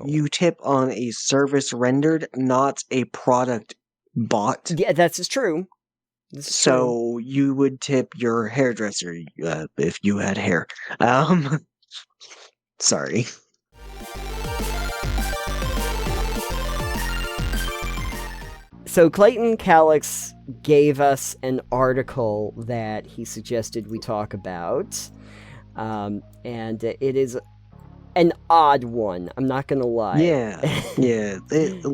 You tip on a service rendered, not a product bought. Yeah, that's true. So you would tip your hairdresser if you had hair. Sorry. So KlaytonCalix gave us an article that he suggested we talk about, and it is an odd one. I'm not gonna lie. Yeah.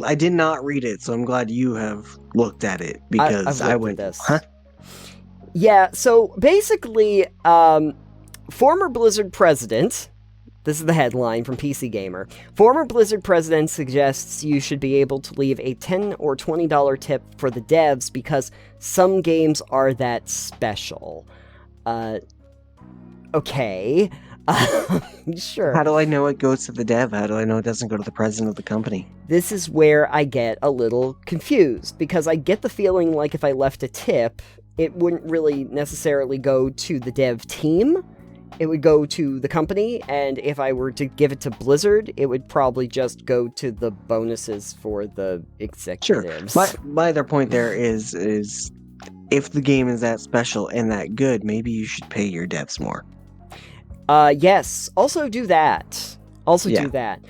I did not read it, so I'm glad you have looked at it because I've I looked went, at this. huh? Yeah. So basically, former Blizzard president. This is the headline from PC Gamer. Former Blizzard president suggests you should be able to leave a $10 or $20 tip for the devs because some games are that special. Okay. Sure. How do I know it goes to the dev? How do I know it doesn't go to the president of the company? This is where I get a little confused, because I get the feeling like if I left a tip, it wouldn't really necessarily go to the dev team. It would go to the company, and if I were to give it to Blizzard, it would probably just go to the bonuses for the executives. Sure. My other point there is if the game is that special and that good, maybe you should pay your devs more. Yes. Also do that. Do that.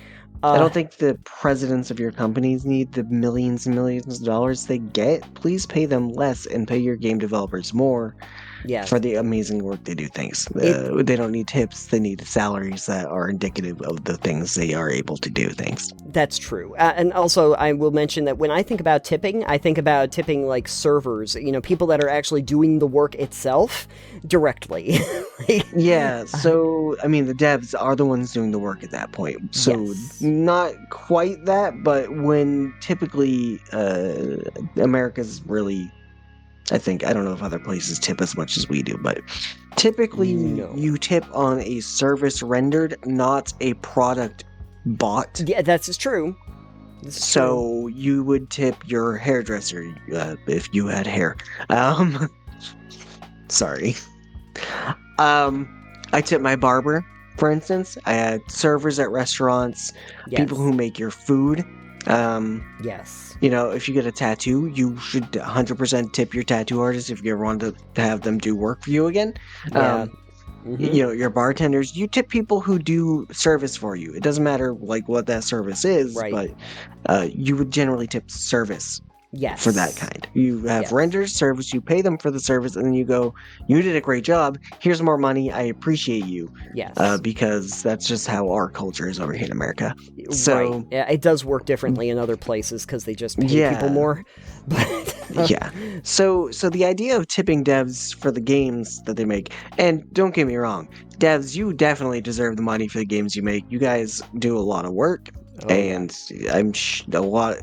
I don't think the presidents of your companies need the millions and millions of dollars they get. Please pay them less and pay your game developers more. Yes. For the amazing work they do. Thanks. They don't need tips. They need salaries that are indicative of the things they are able to do. Thanks. That's true. And also, I will mention that when I think about tipping, I think about tipping like servers, people that are actually doing the work itself directly. Yeah. So, I mean, the devs are the ones doing the work at that point. So, yes. Not quite that, but when typically America's really... I don't know if other places tip as much as we do, but typically you tip on a service rendered, not a product bought. Yeah, that's true. So you would tip your hairdresser if you had hair. Sorry. I tip my barber, for instance. I had servers at restaurants, people who make your food. Yes. If you get a tattoo, you should 100% tip your tattoo artist if you ever want to have them do work for you again. Yeah. Your bartenders, you tip people who do service for you. It doesn't matter what that service is, but you would generally tip service. Yes. For that kind. You have renders, service, you pay them for the service, and then you go, you did a great job, here's more money, I appreciate you. Yes. Because that's just how our culture is over here in America. So, right. Yeah, it does work differently in other places because they just pay people more. But yeah. So the idea of tipping devs for the games that they make, and don't get me wrong, devs, you definitely deserve the money for the games you make. You guys do a lot of work. And I'm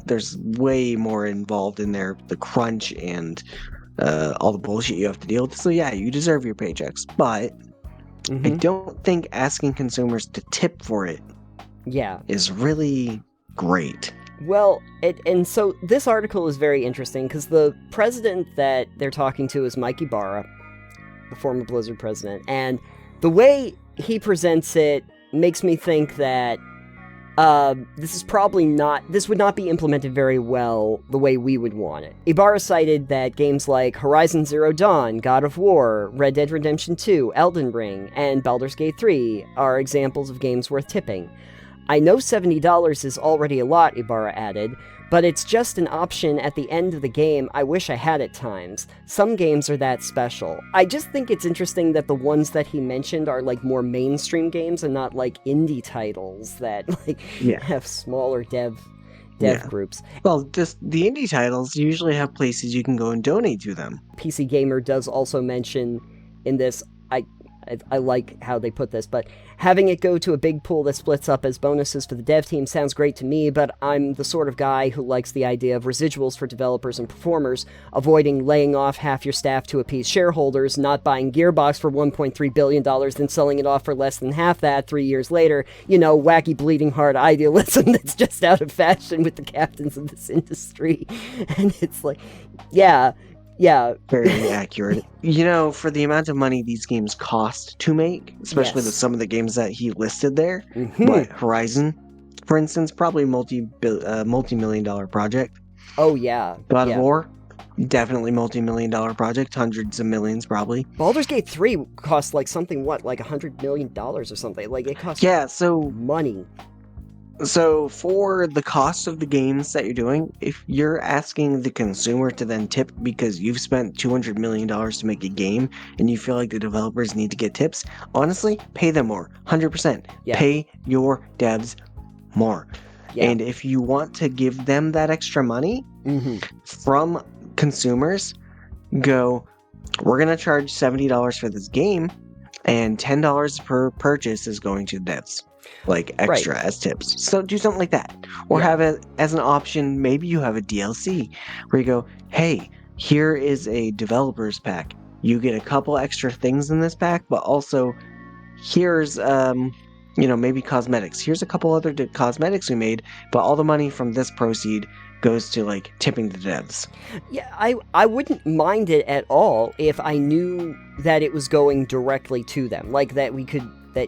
there's way more involved in there, the crunch and all the bullshit you have to deal with. So yeah, you deserve your paychecks, but I don't think asking consumers to tip for it is really great. Well, and so this article is very interesting because the president that they're talking to is Mike Ibarra, the former Blizzard president, and the way he presents it makes me think that this would not be implemented very well the way we would want it. Ibarra cited that games like Horizon Zero Dawn, God of War, Red Dead Redemption 2, Elden Ring, and Baldur's Gate 3 are examples of games worth tipping. I know $70 is already a lot, Ibarra added, but it's just an option at the end of the game I wish I had at times. Some games are that special. I just think it's interesting that the ones that he mentioned are like more mainstream games and not like indie titles that have smaller dev groups. Well, just the indie titles usually have places you can go and donate to them. PC Gamer does also mention in this, I like how they put this, but having it go to a big pool that splits up as bonuses for the dev team sounds great to me, but I'm the sort of guy who likes the idea of residuals for developers and performers, avoiding laying off half your staff to appease shareholders, not buying Gearbox for $1.3 billion, then selling it off for less than half that 3 years later. Wacky bleeding heart idealism that's just out of fashion with the captains of this industry. And it's like, yeah. Very accurate. For the amount of money these games cost to make, especially with some of the games that he listed there, Horizon, For instance, probably multi-million-dollar project. Oh yeah, God of yeah. War, definitely multi-million-dollar project, hundreds of millions probably. Baldur's Gate 3 cost like something, what, like $100 million or something? Like, it costs money. So for the cost of the games that you're doing, if you're asking the consumer to then tip because you've spent $200 million to make a game and you feel like the developers need to get tips, honestly, pay them more. 100%. Yeah. Pay your devs more. Yeah. And if you want to give them that extra money from consumers, go, we're going to charge $70 for this game and $10 per purchase is going to devs. Like extra as tips. So do something like that. Or have it as an option. Maybe you have a DLC where you go, hey, here is a developer's pack. You get a couple extra things in this pack, but also here's maybe cosmetics. Here's a couple other cosmetics we made, but all the money from this proceed goes to like tipping the devs. Yeah, I wouldn't mind it at all if I knew that it was going directly to them. Like that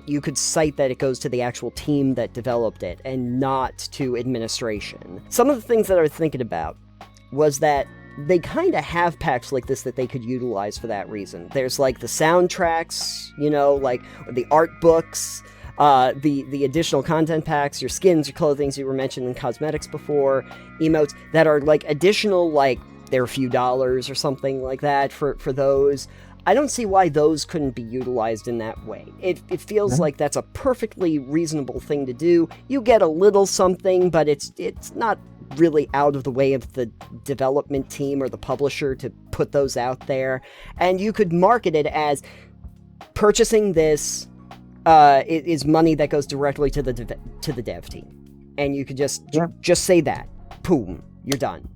you could cite that it goes to the actual team that developed it and not to administration. Some of the things that I was thinking about was that they kind of have packs like this that they could utilize for that reason. There's like the soundtracks, like the art books, the additional content packs, your skins, your clothing, you were mentioning cosmetics before, emotes that are like additional, like they're a few dollars or something like that for those. I don't see why those couldn't be utilized in that way. It feels like that's a perfectly reasonable thing to do. You get a little something, but it's not really out of the way of the development team or the publisher to put those out there. And you could market it as purchasing this is money that goes directly to the dev team. And you could just say that. Boom, you're done.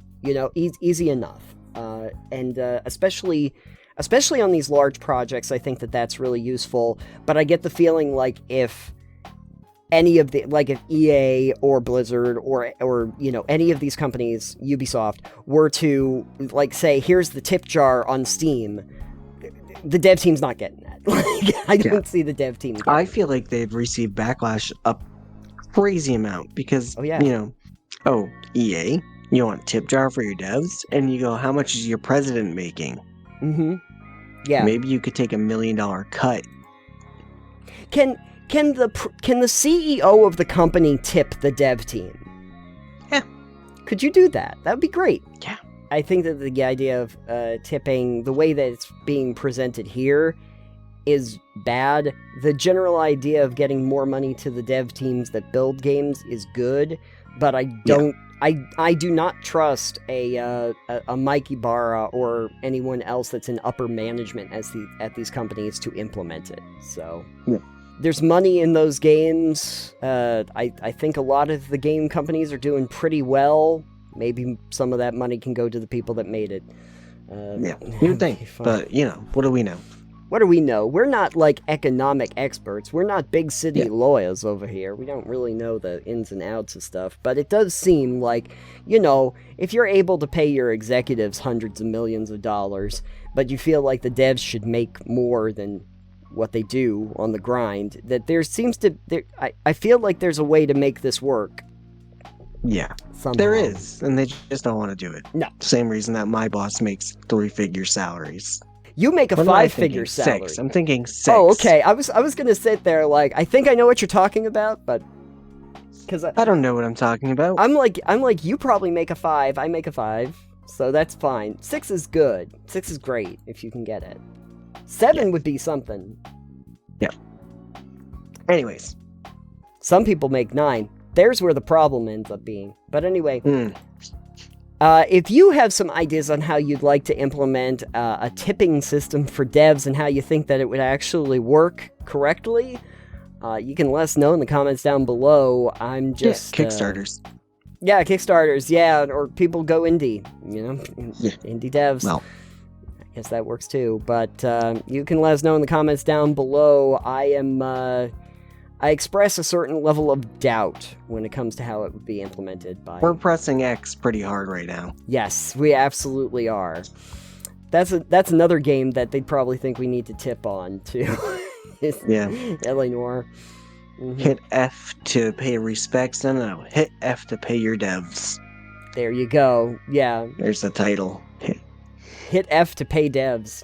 Easy enough. And especially on these large projects, I think that that's really useful. But I get the feeling like if any of the, like if EA or Blizzard or any of these companies, Ubisoft, were to like say, here's the tip jar on Steam, the dev team's not getting that. I don't see the dev team getting I feel like they've received backlash a crazy amount because, EA, you want tip jar for your devs? And you go, how much is your president making? Yeah. Maybe you could take $1 million cut. Can the CEO of the company tip the dev team? Yeah. Could you do that? That would be great. Yeah. I think that the idea of tipping, the way that it's being presented here, is bad. The general idea of getting more money to the dev teams that build games is good, but I don't. I do not trust a Mike Ibarra or anyone else that's in upper management at these companies to implement it. So there's money in those games. I think a lot of the game companies are doing pretty well. Maybe some of that money can go to the people that made it. You'd think, but what do we know? What do we know? We're not like economic experts. We're not big city lawyers over here. We don't really know the ins and outs of stuff. But it does seem like, if you're able to pay your executives hundreds of millions of dollars, but you feel like the devs should make more than what they do on the grind, that I feel like there's a way to make this work. Yeah, somehow. There is, and they just don't want to do it. No. Same reason that my boss makes 3-figure salaries. You make a 5-figure salary. 6. I'm thinking 6. Oh, okay. I was gonna sit there like, I think I know what you're talking about, but because I don't know what I'm talking about. I'm like you probably make a 5. I make a 5, so that's fine. 6 is good. 6 is great if you can get it. 7 would be something. Yeah. Anyways, some people make 9. There's where the problem ends up being. But anyway. If you have some ideas on how you'd like to implement a tipping system for devs and how you think that it would actually work correctly, you can let us know in the comments down below. I'm just... Kickstarters. Kickstarters, or people go indie, indie devs. Well, I guess that works too, but you can let us know in the comments down below. I express a certain level of doubt when it comes to how it would be implemented by... We're pressing X pretty hard right now. Yes, we absolutely are. That's another game that they'd probably think we need to tip on, too. Yeah. L.A. Noire. Hit F to pay respects. No. Hit F to pay your devs. There you go. Yeah. There's the title. Hit F to pay devs.